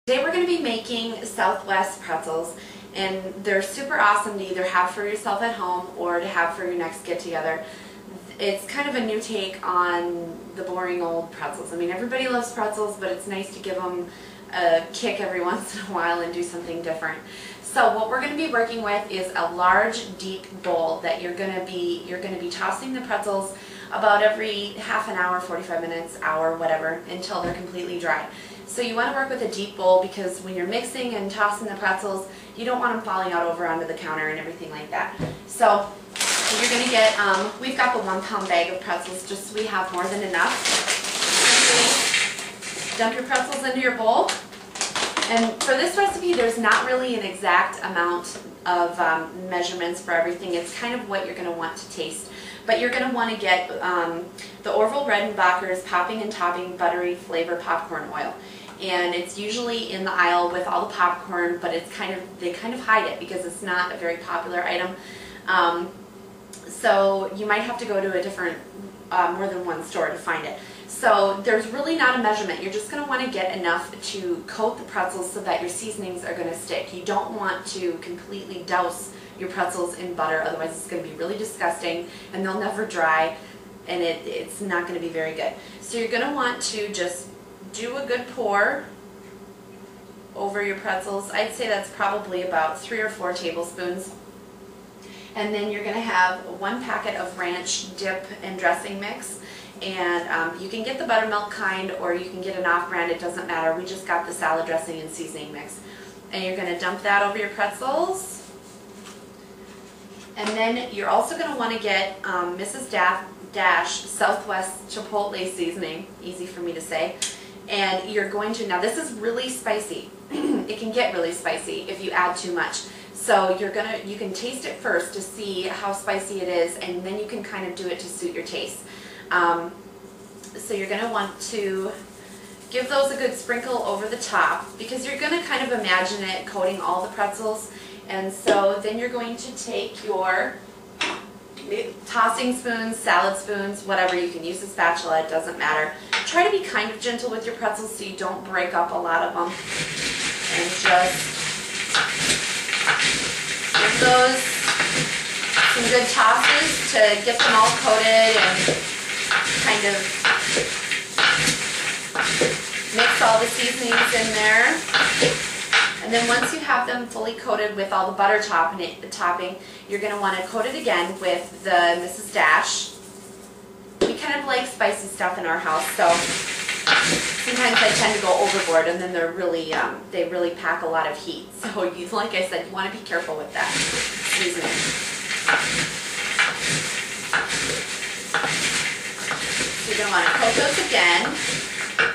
Today we're going to be making Southwest pretzels, and they're super awesome to either have for yourself at home or to have for your next get-together. It's kind of a new take on the boring old pretzels. I mean, everybody loves pretzels, but it's nice to give them a kick every once in a while and do something different. So what we're going to be working with is a large, deep bowl that you're going to be tossing the pretzels about every half an hour, 45 minutes, hour, whatever, until they're completely dry. So you want to work with a deep bowl because when you're mixing and tossing the pretzels, you don't want them falling out over onto the counter and everything like that. So you're going to get, we've got the 1 pound bag of pretzels just so we have more than enough. Simply dump your pretzels into your bowl. And for this recipe, there's not really an exact amount of measurements for everything. It's kind of what you're going to want to taste. But you're going to want to get the Orville Redenbacher's Popping and Topping Buttery Flavor Popcorn Oil. And it's usually in the aisle with all the popcorn, but it's they kind of hide it because it's not a very popular item. So you might have to go to a different, more than one store to find it. So there's really not a measurement. You're just going to want to get enough to coat the pretzels so that your seasonings are going to stick. You don't want to completely douse your pretzels in butter, otherwise it's going to be really disgusting and they'll never dry and it's not going to be very good. So you're going to want to just do a good pour over your pretzels. I'd say that's probably about 3 or 4 tablespoons. And then you're going to have 1 packet of ranch dip and dressing mix. And you can get the buttermilk kind or you can get an off-brand, it doesn't matter. We just got the salad dressing and seasoning mix. And you're going to dump that over your pretzels. And then you're also going to want to get Mrs. Dash Southwest Chipotle seasoning, easy for me to say. And you're going to, now this is really spicy. It can get really spicy if you add too much. So you can taste it first to see how spicy it is, and then you can kind of do it to suit your taste. So you're going to want to give those a good sprinkle over the top because you're going to kind of imagine it coating all the pretzels. And so then you're going to take your tossing spoons, salad spoons, whatever, you can use a spatula, it doesn't matter. Try to be kind of gentle with your pretzels so you don't break up a lot of them. And just give those some good tosses to get them all coated and kind of mix all the seasonings in there. And then once you have them fully coated with all the butter topping, you're going to want to coat it again with the Mrs. Dash. We kind of like spicy stuff in our house, so sometimes I tend to go overboard, and then they really pack a lot of heat. So like I said, you want to be careful with that seasoning. So you're going to want to coat those again.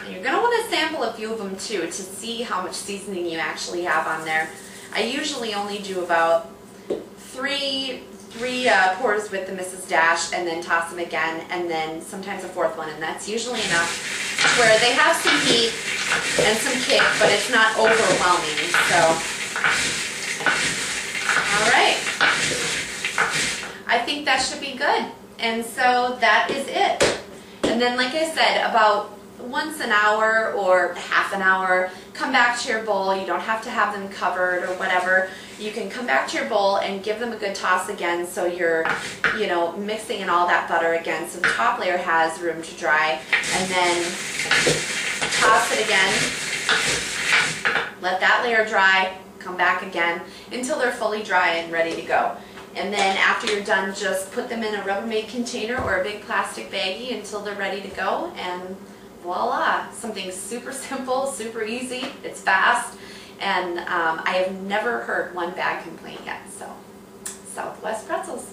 And you're going to want to sample a few of them too to see how much seasoning you actually have on there. I usually only do about three pours with the Mrs. Dash and then toss them again, and then sometimes a 4th one, and that's usually enough where they have some heat and some kick, but it's not overwhelming. So, alright, I think that should be good, and so that is it. And then like I said, about once an hour or half an hour, come back to your bowl. You don't have to have them covered or whatever. You can come back to your bowl and give them a good toss again so you're, mixing in all that butter again so the top layer has room to dry. And then toss it again. Let that layer dry. Come back again until they're fully dry and ready to go. And then after you're done, just put them in a Rubbermaid container or a big plastic baggie until they're ready to go, and voila, something super simple, super easy, it's fast, and I have never heard one bad complaint yet. So, Southwest pretzels.